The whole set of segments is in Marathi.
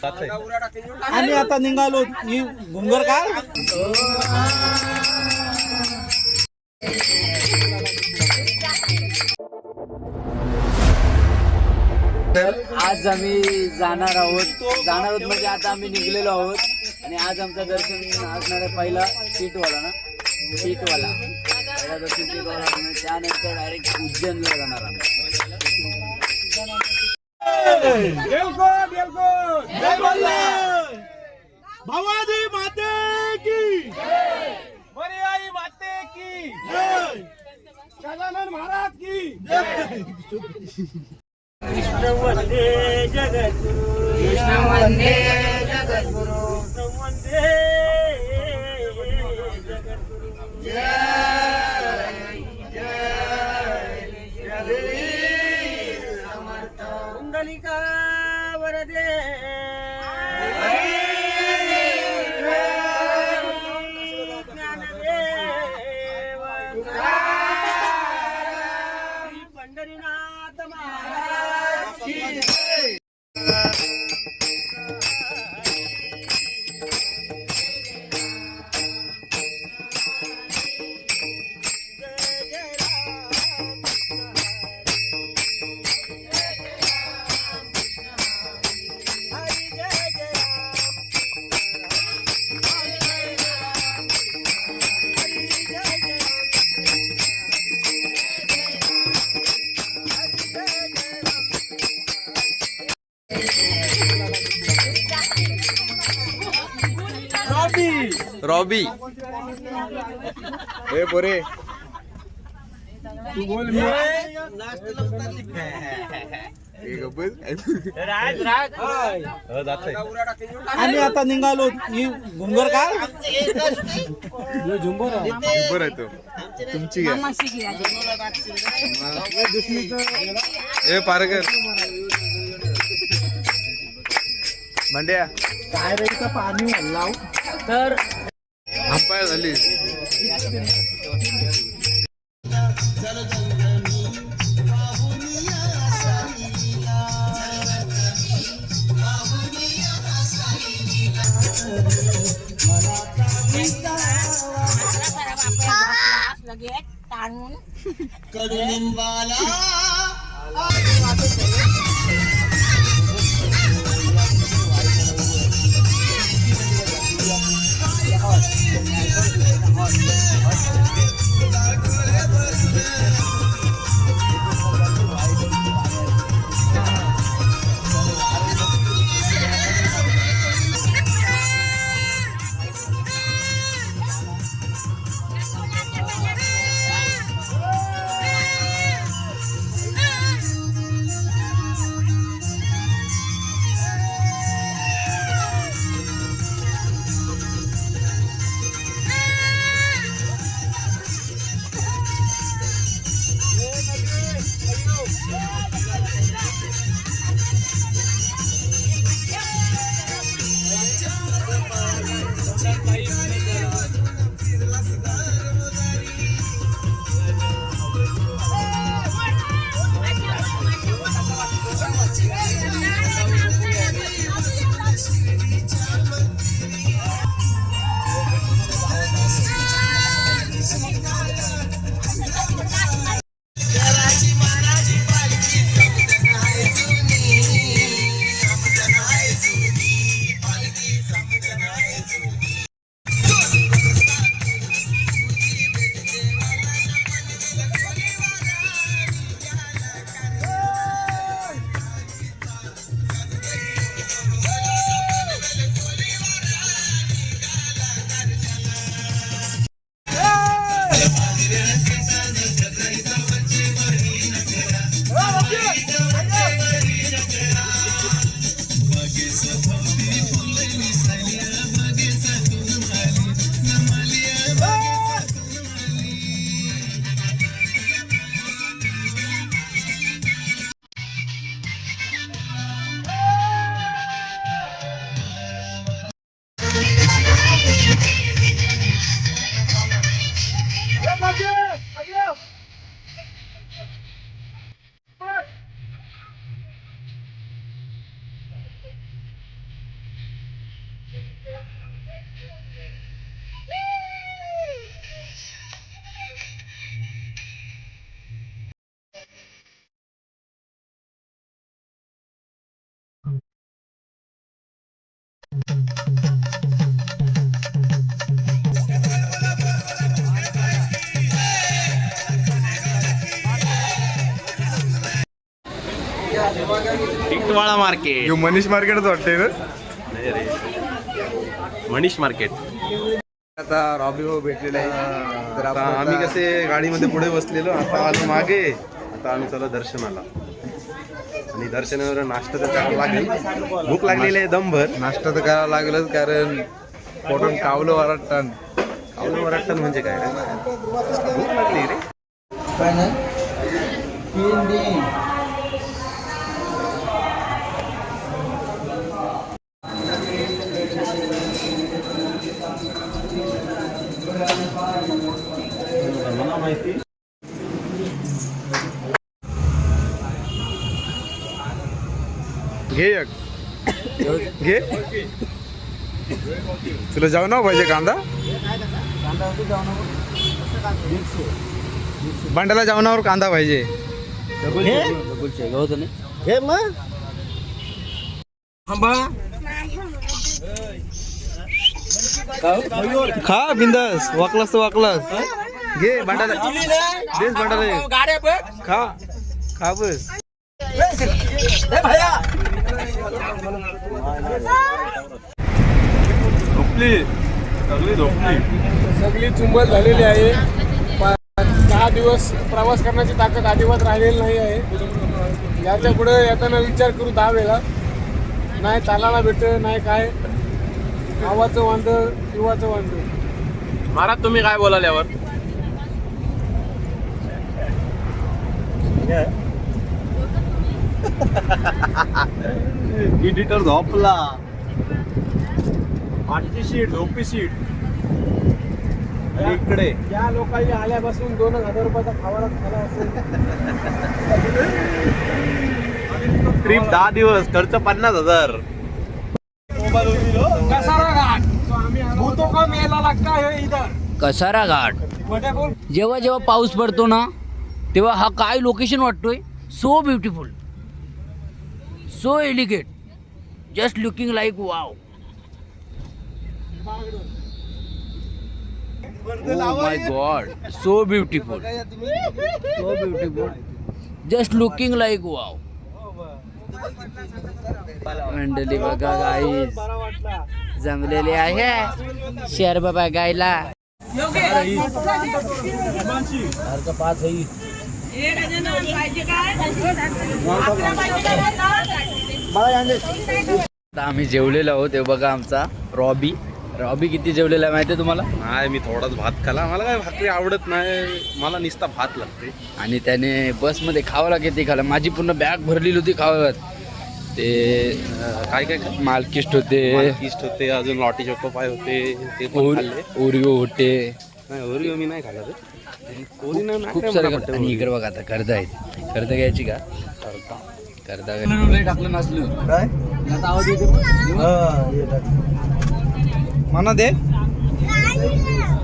आम्ही आता निघालो घुंगर का आज आम्ही जाणार आहोत म्हणजे आता आम्ही निघलेलो आहोत आणि आज आमचं दर्शन असणार आहे पहिला सीटवाला पहिला दर्शन सीटवाला त्यानंतर डायरेक्ट उज्जैनला जाणार आम्ही. भवानी माते की मर्याई माते की गजानन महाराज की कृष्ण वंदे जगद्गुरु कृष्ण वंदे जगद्गुरु वंदे जगद्गुरु समर्थ कुंडलिका वरदे पंढरीनाथ महाराज की रॉबी ए बोरे तू बोल मी आम्ही आता निघालो घुंगर का झुंबर आहे तो तुमची ए पारकर मंड्या काय रे इथं पाणी लाव तर अंपायर झाली कडुलिंबाला टिकवाळा मार्केट. यो मनीष मार्केटच वाटतंय ना. नाही रे, मनीष मार्केट. आता रॉबी भाऊ भेटलेला आहे. तर आता आम्ही कसे गाडीमध्ये पुढे बसलेलो, आता आलो मागे. आता आम्ही चला दर्शनाला, आणि दर्शनावर नाश्ता तर करावं लागेल. भूक लागलेली आहे दमभर. नाश्ता तर करावं लागेलच, कारण पोटून कावलं वरटण. कावलं वरटण म्हणजे काय रे? भूक लागली रे. घे एक घे. तुला जेवणावर पाहिजे कांदा? बंडाला जेवणावर कांदा पाहिजे. हे मग खा बिंदास. वाकलास तर वाकलास. घे बंडाला, बेस बंडाला खा. खा बस. सगळी चुंबल झालेली आहे. 10 दिवस प्रवास करण्याची ताकद अजिबात राहिलेली नाही आहे. याच्या पुढे येताना विचार करू 10 वेळा. नाही चालायला भेट, नाही काय आवाचं वांदर किंवाचं वांदर. महाराज तुम्ही काय बोलाल्यावर? एडिटर झोपला. आठची शीट, झोपी शीट इकडे. या लोकांनी आल्यापासून 2,000 रुपयाचा खावाला खाला असेल. ट्रिप 10 दिवस, खर्च 50,000. कसारा घाट. जेव्हा जेव्हा पाऊस पडतो ना, तेव्हा हा काय लोकेशन वाटतोय. So beautiful, so elegant, just looking like wow. Oh my God, so beautiful, so beautiful, just looking like wow. मंडळी बघा गाईस जमलेले आहे शेअर बाबा गायला. आम्ही जेवलेलो आहोत. ते बघा आमचा रॉबी. रॉबी किती जेवलेला आहे माहिती आहे तुम्हाला? नाही, मी थोडाच भात खाला. मला काय भाकरी आवडत नाही, मला नुसता भात लागते. आणि त्याने बसमध्ये खावाला किती खाला. माझी पूर्ण बॅग भरलेली होती खावत. ते काय काय काय मालकिस्ट होते, किस्ट होते, अजून लॉटी चोको पाय होते, ते पण खाल्ले. ओरिओ होते. नाही, ओरिओ मी नाही खाल्ला. खूप सारे. आणि इकडे बघा आता कर्ज आहेत. कर्ज घ्यायची का? कर्ज टाकलं नसलं काय म्हणा दे.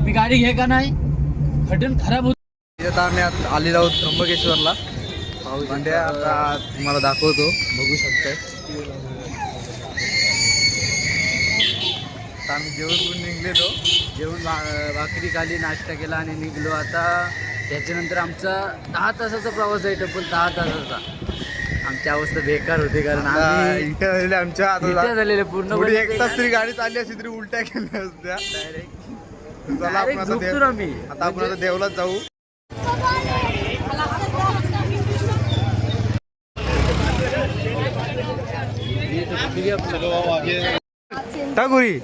मी गाडी घे का नाही, हटन खराब होत. आता आम्ही आलेलो आहोत त्र्यंबकेश्वरला. भांड्या आता तुम्हाला दाखवतो, बघू शकताय. आता आम्ही जेवण करून निघलेलो. जेवण भाकरी खाली, नाश्ता केला आणि निघलो. आता त्याच्यानंतर आमचा 10 तासाचा प्रवास आहे. टप्पल 10 तासाचा. आमची अवस्था बेकार होती, कारण आम्ही इट्या झालेल्या आमच्या. इट्या झालेल्या पूर्ण. थोडी 1 तास तरी गाडी चालली असती तरी उलट्या केल्या असत्या. चला आपण आता आता आपण आता देवलाच जाऊ. टाकुरी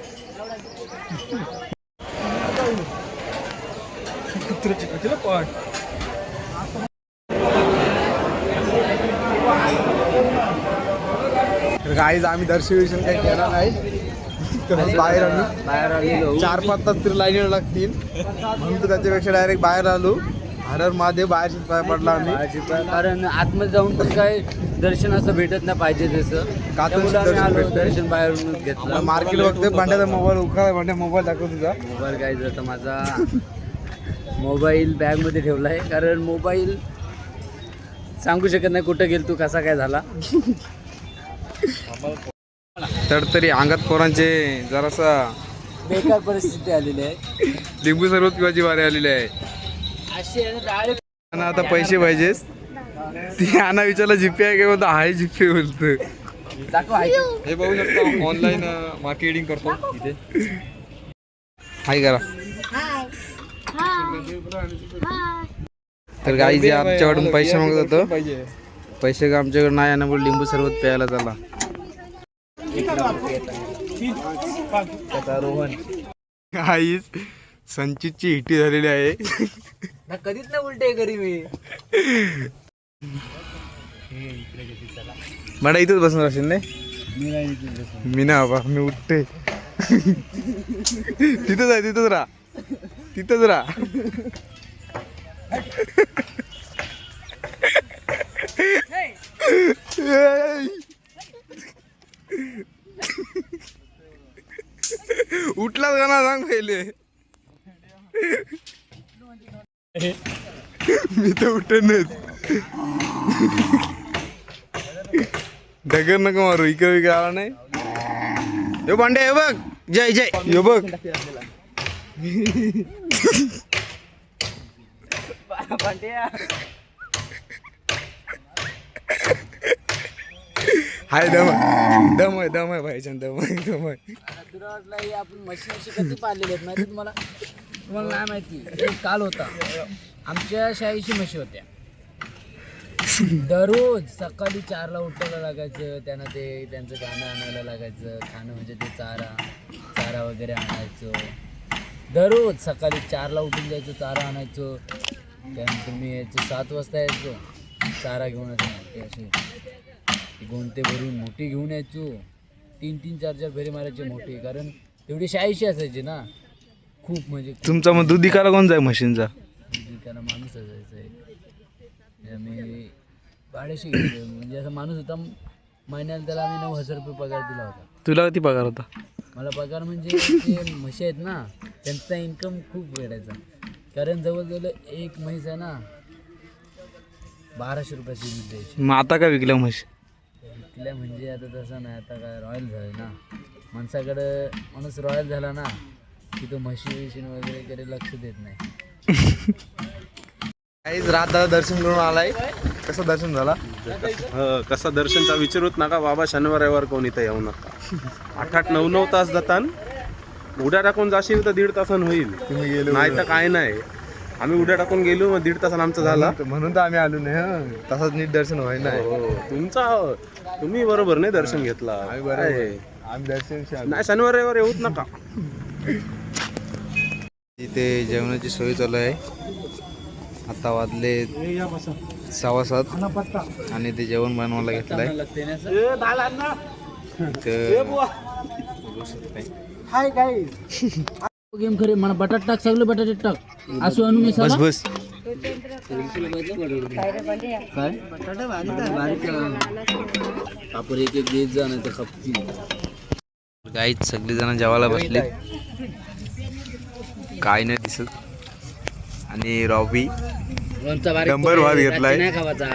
गाईज आम्ही दर्शन काही केला नाही. बाहेर आलो. 4-5 तास तरी लाईनीला लागतील, म्हणून तर त्याच्यापेक्षा डायरेक्ट बाहेर आलो. हर महादेव बाहेरच पाय पडला आम्ही. कारण आतमध्ये जाऊन पण काय दर्शन असं भेटत नाही पाहिजे तसं. दर्शन बाहेरूनच घेतलं. मार्केट बघते. भांड्याचा मोबाईल उखळा. भांड्या मोबाईल दाखव तुझा. मोबाईल काय जातं माझा. मोबाईल बॅगमध्ये ठेवला आहे, कारण मोबाईल सांगू शकत नाही कुठं गेल तू, कसा काय झाला. तडतरी अंगात पोरांचे जरासा बेकार परिस्थिती आलेली आहे. लिंबू सरबत पिवायची वारी आलेली आहे. अशी डायरेक्ट आणि आता पैसे पाहिजेस. ती आणा विचारला जीपे आहे का बोलतो हाय जीपे बोलतो. दाखव हे बघू शकता ऑनलाईन मार्केटिंग करतो इथे. हाय करा. तर गाई जे आमच्याकडून पैसे मागत होतो पैसे का आमच्याकडे नाही आणि बोल लिंबू सरबत प्यायला चला. रोहन गाईस संचितची हिटी झालेली आहे. कधीच नाही उलटे करी मी. मला इथंच बसणार असेल नाही. मी ना बाबा मी उठते. तिथंच आहे तिथंच राहा तिथंच राहा. उठलाच का ना सांग पहिले. मी तर उठेनच. डगर नको मारू. इकडे इकडे आला नाही. यो पांडे हे बघ. जय जय यो बघ. हाय दम दम आहे दम आहे भाईच्या दम आहे दम आहे. तुला वाटलं हे आपण म्हशी कधी पाळलेले आहेत माहिती तुम्हाला? तुम्हाला नाही माहिती. एक काल होता आमच्या 86 म्हशी होत्या. दररोज सकाळी 4ला उठायला लागायचं. त्यांना ते त्यांचं खाणं आणायला लागायचं. खाणं म्हणजे ते चारा वगैरे आणायचं. दररोज सकाळी 4ला उठून जायचं चारा आणायचं. त्यानंतर मी यायचं 7 वाजता यायचो चारा घेऊन यायचं. ते असे गोंते भरून मोठी घेऊन यायचो. 3-3, 4-4 फेरे मारायचे मोठी. कारण तेवढी 86 असायची ना खूप. म्हणजे तुमचा मग दूध इकायला कोण जाय म्हशींचा? त्याला माणूस असायचा एक. मी भाड्याशी घेतलं. म्हणजे असा माणूस होता. महिन्याला त्याला आम्ही 9,000 रुपये पगार दिला होता. तुला किती पगार होता? मला पगार म्हणजे जे म्हशी आहेत ना त्यांचा इन्कम खूप वेळायचा. कारण जवळजवळ एक म्हैस आहे ना 1200 रुपयाची दूध द्यायची. मग आता काय विकल्या म्हशी? विकल्या म्हणजे आता तसं नाही. आता काय रॉयल झालं ना माणसाकडं. माणूस रॉयल झाला ना की तो म्हशी वगैरे लक्ष देत नाही. काहीच राहता दर्शन करून आलाय. कसं दर्शन झाला? कसा दर्शनचा विचारूच नका बाबा. शनिवार रविवार कोण इथं येऊ नका. 8-8, 9-9 तास जातान. उड्या टाकून जाशील तर 1.5 तासानं होईल. तुम्ही गेलो नाही तर काय नाही. आम्ही उड्या टाकून गेलो मग 1.5 तासानं आमचं झाला. म्हणून तर आम्ही आलो नाही. तसंच नीट दर्शन व्हायला नाही. तुम्ही बरोबर नाही दर्शन घेतला. आम्ही दर्शन नाही शनिवार रविवार येऊच नका. इथे जेवणाची सोय चालू आहे. आता वाजले 6:15 आणि ते जेवण बनवायला घेतलंय. हाय काय गेम खरे मला बटाट टाक. सगळे बटाटे टाक. असं आणून मी बस बस. काय आपण एक देत जा नाही तर खपती. गाईत सगळेजण जेवायला बसलेत. काय नाही दिसत. आणि रॉबी लोणचा बारीक नंबर वाद घेतलाय. नाही खावाचा.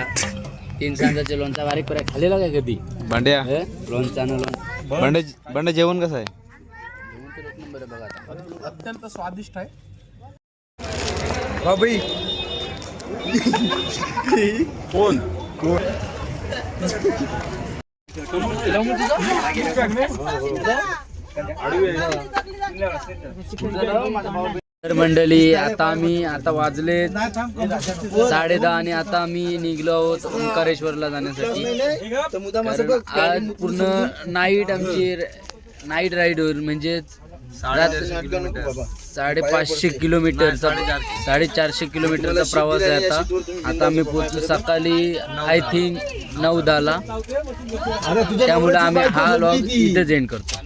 3 सांजाचे लोणचा बारीक पर्यंत खाल्लेला काय कधी? भांड्या लोणचा न भांड्या जेवण कसं आहे? अत्यंत स्वादिष्ट आहे. रॉबी कोण तर मंडळी आता वाजले 10:30 आणि आता आम्ही निघलो आहोत ओंकारेश्वरला जाण्यासाठी. आज पूर्ण नाईट आमची नाईट राईड होईल. म्हणजे 550 किलोमीटरचा 450 किलोमीटरचा प्रवास आहे. आता आम्ही पोहोचलो सकाळी आय थिंक 9-10ला. त्यामुळे आम्ही हा व्लॉग इथेच एंड करतो.